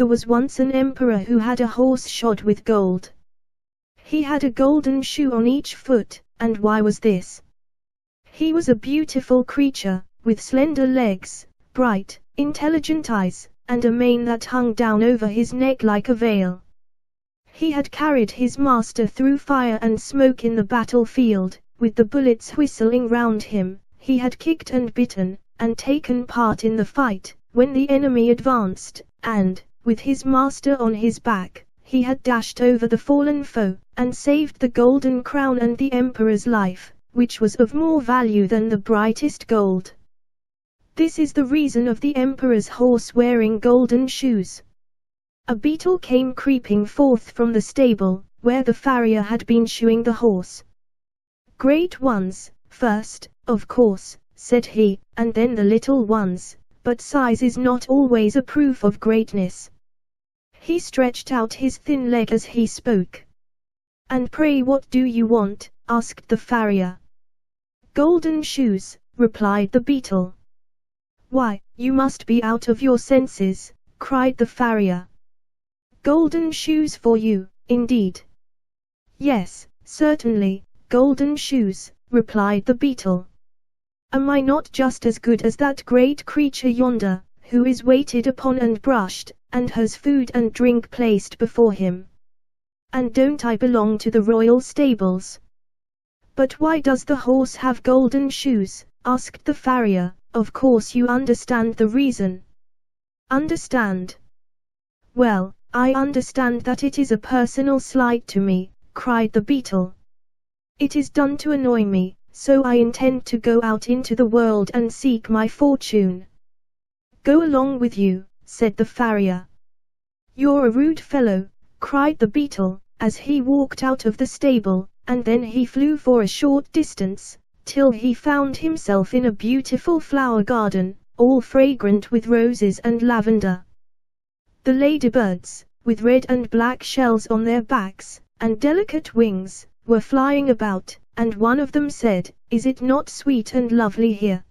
There was once an emperor who had a horse shod with gold. He had a golden shoe on each foot, and why was this? He was a beautiful creature, with slender legs, bright, intelligent eyes, and a mane that hung down over his neck like a veil. He had carried his master through fire and smoke in the battlefield, with the bullets whistling round him. He had kicked and bitten, and taken part in the fight, when the enemy advanced, and, with his master on his back, he had dashed over the fallen foe, and saved the golden crown and the emperor's life, which was of more value than the brightest gold. This is the reason of the emperor's horse wearing golden shoes. A beetle came creeping forth from the stable, where the farrier had been shoeing the horse. "Great ones, first, of course," said he, "and then the little ones, but size is not always a proof of greatness." He stretched out his thin leg as he spoke. "And pray what do you want?" asked the farrier. "Golden shoes," replied the beetle. "Why, you must be out of your senses," cried the farrier. "Golden shoes for you, indeed?" "Yes, certainly, golden shoes," replied the beetle. "Am I not just as good as that great creature yonder, who is waited upon and brushed, and has food and drink placed before him? And don't I belong to the royal stables?" "But why does the horse have golden shoes?" asked the farrier. "Of course you understand the reason." "Understand? Well, I understand that it is a personal slight to me," cried the beetle. "It is done to annoy me, so I intend to go out into the world and seek my fortune." "Go along with you," said the farrier. "You're a rude fellow," cried the beetle, as he walked out of the stable, and then he flew for a short distance, till he found himself in a beautiful flower garden, all fragrant with roses and lavender. The ladybirds, with red and black shells on their backs, and delicate wings, were flying about, and one of them said, "Is it not sweet and lovely here?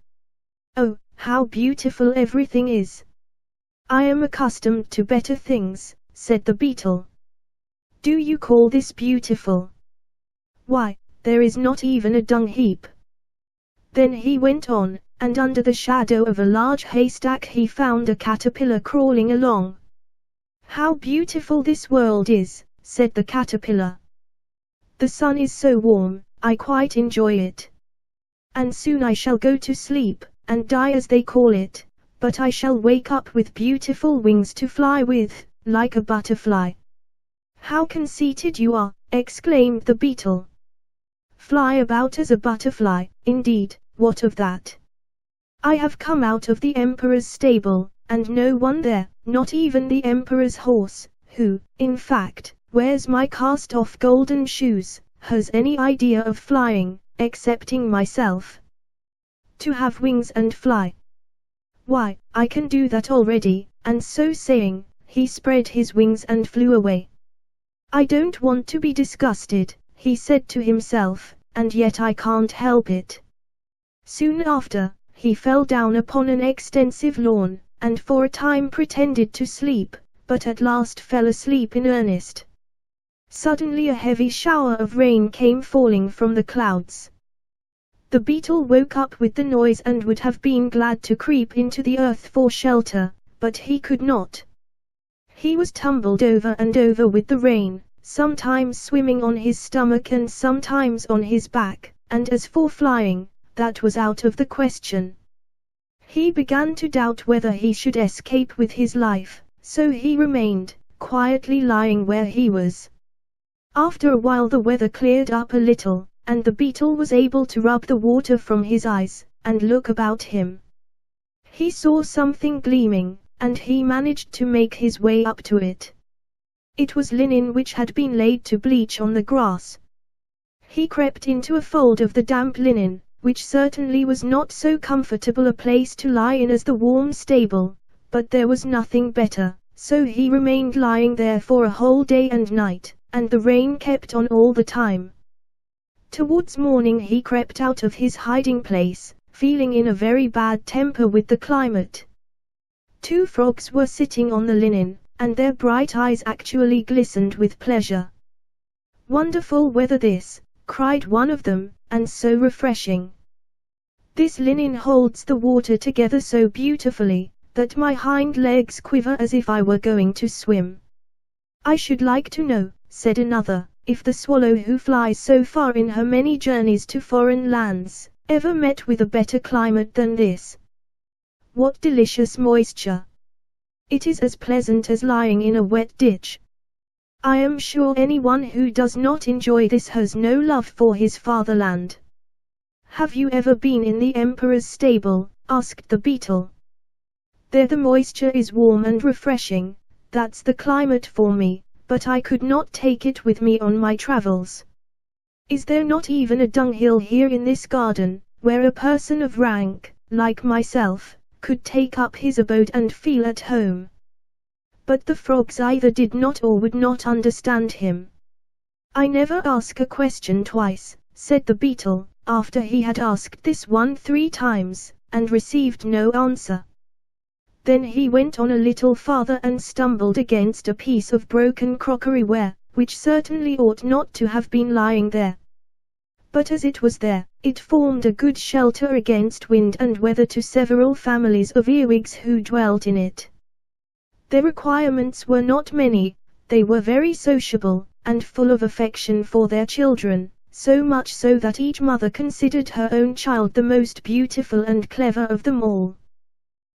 Oh, how beautiful everything is!" "I am accustomed to better things," said the beetle. "Do you call this beautiful? Why, there is not even a dung heap." Then he went on, and under the shadow of a large haystack he found a caterpillar crawling along. "How beautiful this world is," said the caterpillar. "The sun is so warm, I quite enjoy it. And soon I shall go to sleep, and die as they call it, but I shall wake up with beautiful wings to fly with, like a butterfly." "How conceited you are," exclaimed the beetle. "Fly about as a butterfly, indeed, what of that? I have come out of the emperor's stable, and no one there, not even the emperor's horse, who, in fact, wears my cast-off golden shoes, has any idea of flying, excepting myself. To have wings and fly! Why, I can do that already," and so saying, he spread his wings and flew away. "I don't want to be disgusted," he said to himself, "and yet I can't help it." Soon after, he fell down upon an extensive lawn, and for a time pretended to sleep, but at last fell asleep in earnest. Suddenly a heavy shower of rain came falling from the clouds. The beetle woke up with the noise and would have been glad to creep into the earth for shelter, but he could not. He was tumbled over and over with the rain, sometimes swimming on his stomach and sometimes on his back, and as for flying, that was out of the question. He began to doubt whether he should escape with his life, so he remained, quietly lying where he was. After a while the weather cleared up a little, and the beetle was able to rub the water from his eyes, and look about him. He saw something gleaming, and he managed to make his way up to it. It was linen which had been laid to bleach on the grass. He crept into a fold of the damp linen, which certainly was not so comfortable a place to lie in as the warm stable, but there was nothing better, so he remained lying there for a whole day and night, and the rain kept on all the time. Towards morning he crept out of his hiding place, feeling in a very bad temper with the climate. Two frogs were sitting on the linen, and their bright eyes actually glistened with pleasure. "Wonderful weather this," cried one of them, "and so refreshing. This linen holds the water together so beautifully, that my hind legs quiver as if I were going to swim." "I should like to know," said another, "if the swallow who flies so far in her many journeys to foreign lands, ever met with a better climate than this. What delicious moisture! It is as pleasant as lying in a wet ditch. I am sure anyone who does not enjoy this has no love for his fatherland." "Have you ever been in the emperor's stable?" asked the beetle. "There the moisture is warm and refreshing, that's the climate for me, but I could not take it with me on my travels. Is there not even a dunghill here in this garden, where a person of rank, like myself, could take up his abode and feel at home?" But the frogs either did not or would not understand him. "I never ask a question twice," said the beetle, after he had asked this one 3 times, and received no answer. Then he went on a little farther and stumbled against a piece of broken crockeryware, which certainly ought not to have been lying there. But as it was there, it formed a good shelter against wind and weather to several families of earwigs who dwelt in it. Their requirements were not many, they were very sociable, and full of affection for their children, so much so that each mother considered her own child the most beautiful and clever of them all.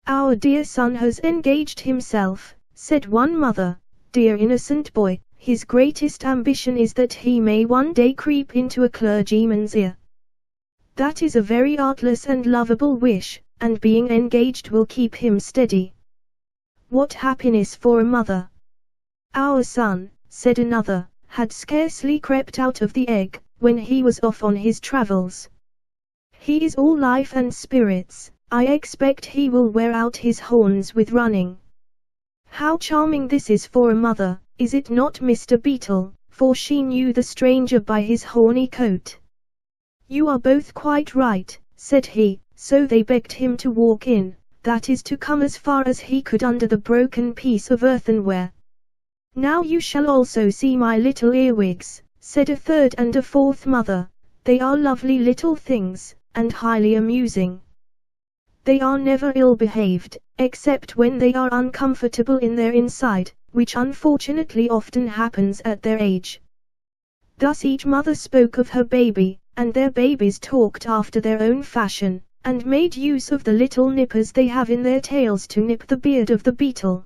"Our dear son has engaged himself," said one mother. "Dear innocent boy, his greatest ambition is that he may one day creep into a clergyman's ear. That is a very artless and lovable wish, and being engaged will keep him steady. What happiness for a mother!" "Our son," said another, "had scarcely crept out of the egg, when he was off on his travels. He is all life and spirits, I expect he will wear out his horns with running." How charming this is for a mother, is it not, Mr. Beetle, for she knew the stranger by his horny coat. "You are both quite right," said he, so they begged him to walk in, that is to come as far as he could under the broken piece of earthenware. "Now you shall also see my little earwigs," said a third and a fourth mother. "They are lovely little things, and highly amusing. They are never ill-behaved, except when they are uncomfortable in their inside, which unfortunately often happens at their age." Thus each mother spoke of her baby, and their babies talked after their own fashion, and made use of the little nippers they have in their tails to nip the beard of the beetle.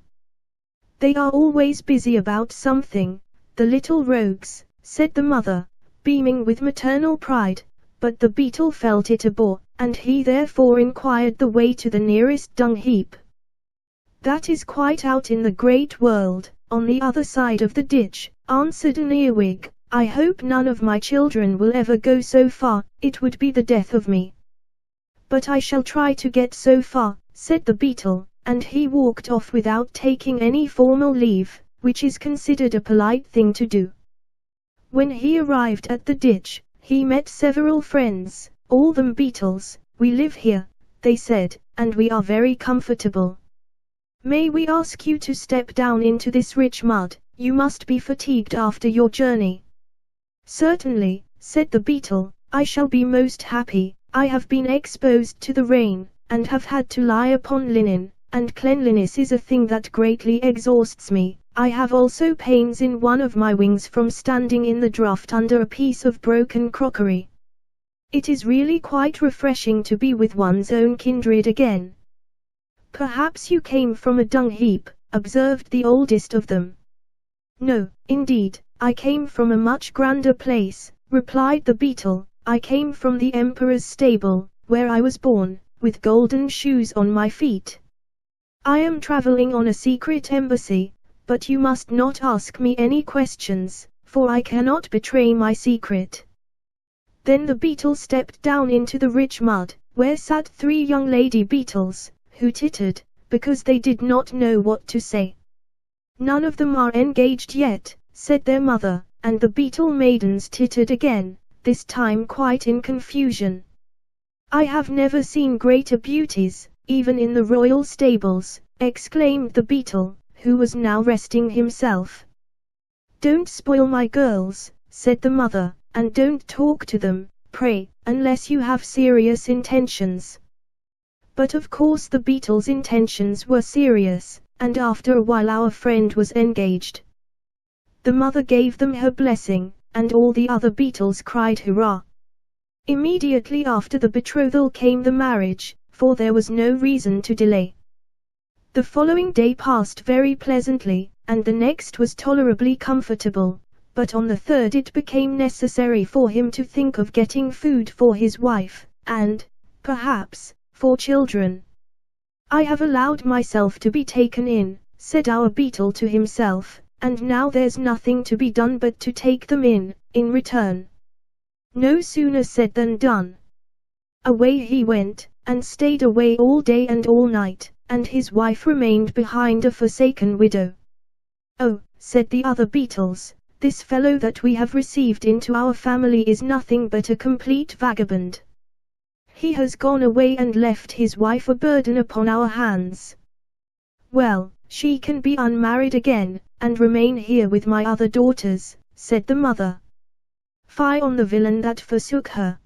"They are always busy about something, the little rogues," said the mother, beaming with maternal pride, but the beetle felt it a bore, and he therefore inquired the way to the nearest dung heap. "That is quite out in the great world, on the other side of the ditch," answered an earwig. "I hope none of my children will ever go so far, it would be the death of me." "But I shall try to get so far," said the beetle, and he walked off without taking any formal leave, which is considered a polite thing to do. When he arrived at the ditch, he met several friends, all them beetles. "We live here," they said, "and we are very comfortable. May we ask you to step down into this rich mud? You must be fatigued after your journey." "Certainly," said the beetle, "I shall be most happy. I have been exposed to the rain, and have had to lie upon linen, and cleanliness is a thing that greatly exhausts me. I have also pains in one of my wings from standing in the draught under a piece of broken crockery. It is really quite refreshing to be with one's own kindred again." "Perhaps you came from a dung heap," observed the oldest of them. "No, indeed, I came from a much grander place," replied the beetle. "I came from the emperor's stable, where I was born, with golden shoes on my feet. I am traveling on a secret embassy, but you must not ask me any questions, for I cannot betray my secret." Then the beetle stepped down into the rich mud, where sat 3 young lady beetles, who tittered, because they did not know what to say. "None of them are engaged yet," said their mother, and the beetle maidens tittered again, this time quite in confusion. "I have never seen greater beauties, even in the royal stables," exclaimed the beetle, who was now resting himself. "Don't spoil my girls," said the mother, "and don't talk to them, pray, unless you have serious intentions." But of course the Beetle's intentions were serious, and after a while our friend was engaged. The mother gave them her blessing, and all the other Beetles cried hurrah. Immediately after the betrothal came the marriage, for there was no reason to delay. The following day passed very pleasantly, and the next was tolerably comfortable, but on the third it became necessary for him to think of getting food for his wife, and, perhaps, for children. "I have allowed myself to be taken in," said our Beetle to himself, "and now there's nothing to be done but to take them in return." No sooner said than done. Away he went, and stayed away all day and all night, and his wife remained behind a forsaken widow. "Oh," said the other Beetles, "this fellow that we have received into our family is nothing but a complete vagabond. He has gone away and left his wife a burden upon our hands. Well, she can be unmarried again, and remain here with my other daughters," said the mother. "Fie on the villain that forsook her."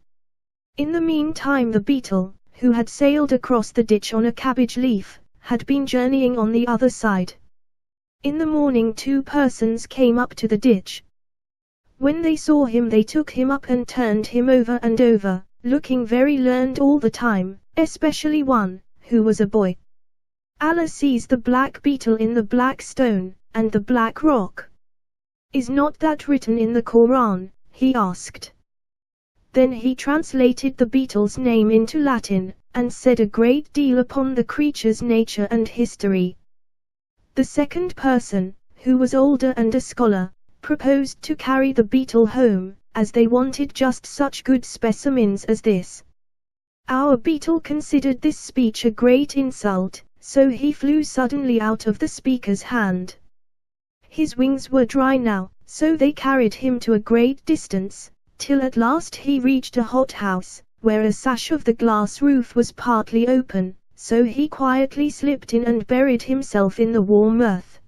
In the meantime the Beetle, who had sailed across the ditch on a cabbage leaf, had been journeying on the other side. In the morning 2 persons came up to the ditch. When they saw him they took him up and turned him over and over, looking very learned all the time, especially one, who was a boy. "Allah sees the black beetle in the black stone, and the black rock. Is not that written in the Koran?" he asked. Then he translated the beetle's name into Latin, and said a great deal upon the creature's nature and history. The second person, who was older and a scholar, proposed to carry the beetle home, as they wanted just such good specimens as this. Our Beetle considered this speech a great insult, so he flew suddenly out of the speaker's hand. His wings were dry now, so they carried him to a great distance, till at last he reached a hothouse, where a sash of the glass roof was partly open, so he quietly slipped in and buried himself in the warm earth.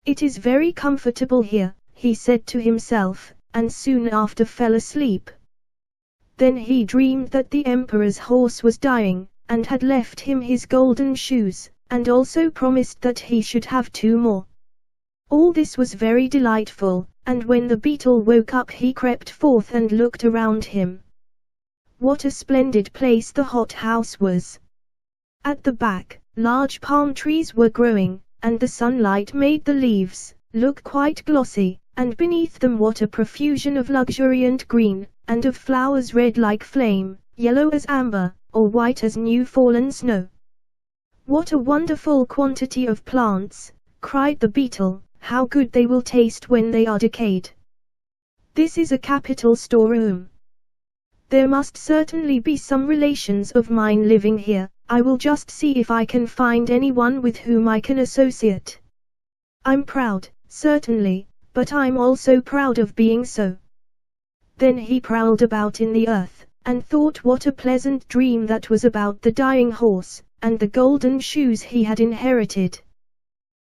"It is very comfortable here," he said to himself, and soon after fell asleep. Then he dreamed that the emperor's horse was dying, and had left him his golden shoes, and also promised that he should have 2 more. All this was very delightful, and when the Beetle woke up he crept forth and looked around him. What a splendid place the hothouse was! At the back, large palm trees were growing, and the sunlight made the leaves look quite glossy, and beneath them what a profusion of luxuriant green, and of flowers red like flame, yellow as amber, or white as new-fallen snow. "What a wonderful quantity of plants!" cried the Beetle. "How good they will taste when they are decayed. This is a capital storeroom. There must certainly be some relations of mine living here. I will just see if I can find anyone with whom I can associate. I'm proud, certainly, but I'm also proud of being so." Then he prowled about in the earth, and thought what a pleasant dream that was about the dying horse, and the golden shoes he had inherited.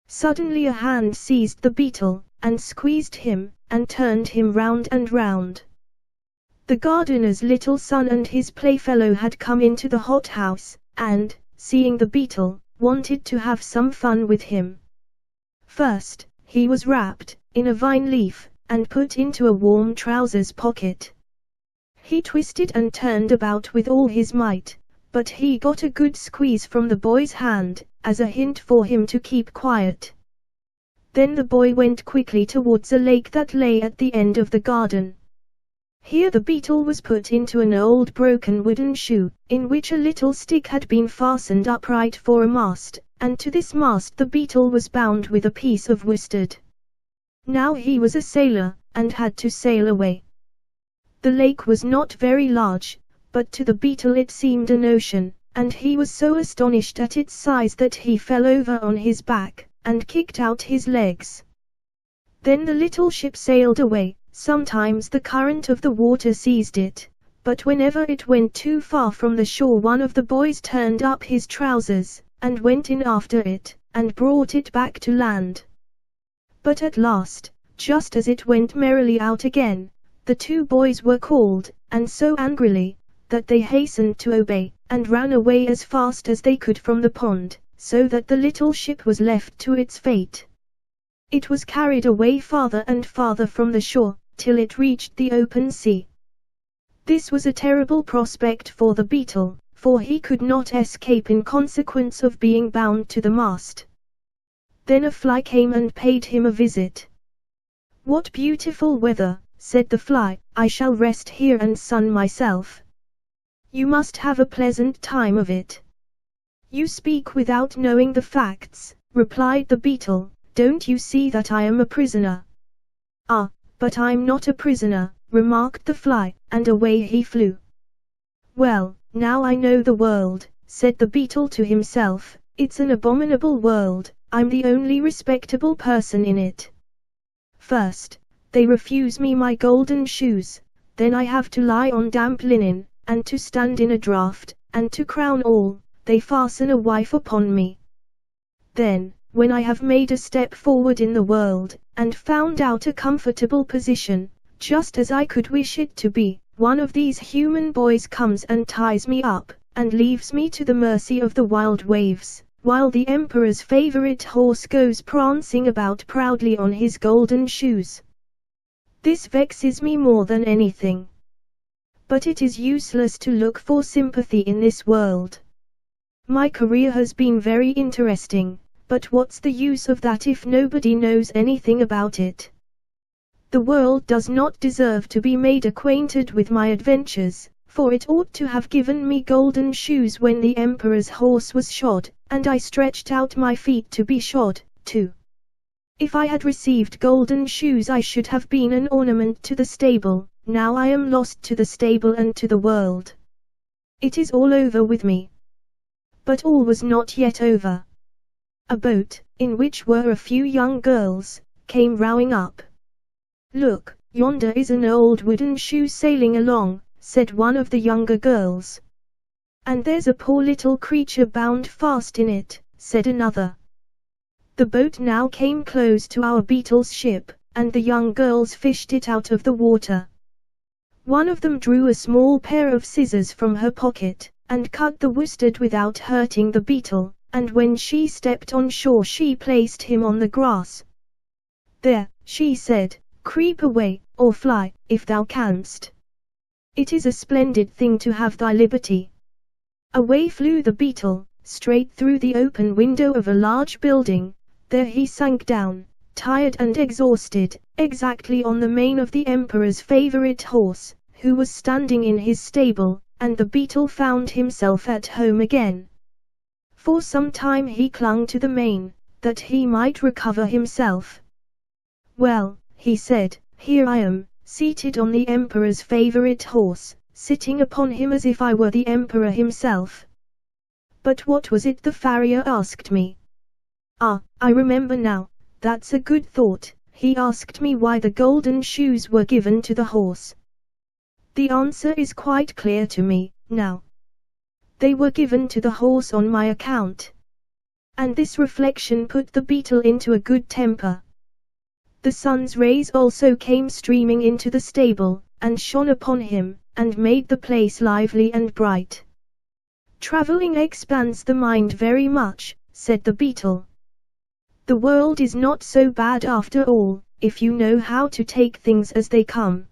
Suddenly a hand seized the Beetle, and squeezed him, and turned him round and round. The gardener's little son and his playfellow had come into the hothouse, and, seeing the Beetle, wanted to have some fun with him. First, he was wrapped in a vine leaf, and put into a warm trousers pocket. He twisted and turned about with all his might, but he got a good squeeze from the boy's hand, as a hint for him to keep quiet. Then the boy went quickly towards a lake that lay at the end of the garden. Here the Beetle was put into an old broken wooden shoe, in which a little stick had been fastened upright for a mast, and to this mast the Beetle was bound with a piece of worsted. Now he was a sailor, and had to sail away. The lake was not very large, but to the Beetle it seemed an ocean, and he was so astonished at its size that he fell over on his back, and kicked out his legs. Then the little ship sailed away. Sometimes the current of the water seized it, but whenever it went too far from the shore one of the boys turned up his trousers, and went in after it, and brought it back to land. But at last, just as it went merrily out again, the two boys were called, and so angrily, that they hastened to obey, and ran away as fast as they could from the pond, so that the little ship was left to its fate. It was carried away farther and farther from the shore, till it reached the open sea. This was a terrible prospect for the Beetle, for he could not escape in consequence of being bound to the mast. Then a fly came and paid him a visit. "What beautiful weather," said the fly, "I shall rest here and sun myself." "You must have a pleasant time of it." "You speak without knowing the facts," replied the Beetle. "Don't you see that I am a prisoner?" "Ah, but I'm not a prisoner," remarked the fly, and away he flew. "Well, now I know the world," said the Beetle to himself. "It's an abominable world, I'm the only respectable person in it. First, they refuse me my golden shoes, then I have to lie on damp linen, and to stand in a draught, and to crown all, they fasten a wife upon me. Then, when I have made a step forward in the world, and found out a comfortable position, just as I could wish it to be, one of these human boys comes and ties me up, and leaves me to the mercy of the wild waves, while the emperor's favorite horse goes prancing about proudly on his golden shoes. This vexes me more than anything. But it is useless to look for sympathy in this world. My career has been very interesting, but what's the use of that if nobody knows anything about it? The world does not deserve to be made acquainted with my adventures, for it ought to have given me golden shoes when the emperor's horse was shod, and I stretched out my feet to be shod, too. If I had received golden shoes I should have been an ornament to the stable, now I am lost to the stable and to the world. It is all over with me." But all was not yet over. A boat, in which were a few young girls, came rowing up. "Look, yonder is an old wooden shoe sailing along," said one of the younger girls. "And there's a poor little creature bound fast in it," said another. The boat now came close to our Beetle's ship, and the young girls fished it out of the water. One of them drew a small pair of scissors from her pocket, and cut the worsted without hurting the Beetle, and when she stepped on shore she placed him on the grass. "There," she said, "creep away, or fly, if thou canst. It is a splendid thing to have thy liberty." Away flew the Beetle, straight through the open window of a large building. There he sank down, tired and exhausted, exactly on the mane of the emperor's favorite horse, who was standing in his stable, and the Beetle found himself at home again. For some time he clung to the mane, that he might recover himself. "Well," he said, "here I am, seated on the emperor's favorite horse, sitting upon him as if I were the emperor himself. But what was it the farrier asked me? Ah, I remember now, that's a good thought, he asked me why the golden shoes were given to the horse. The answer is quite clear to me, now. They were given to the horse on my account." And this reflection put the Beetle into a good temper. The sun's rays also came streaming into the stable, and shone upon him, and made the place lively and bright. "Traveling expands the mind very much," said the Beetle. "The world is not so bad after all, if you know how to take things as they come."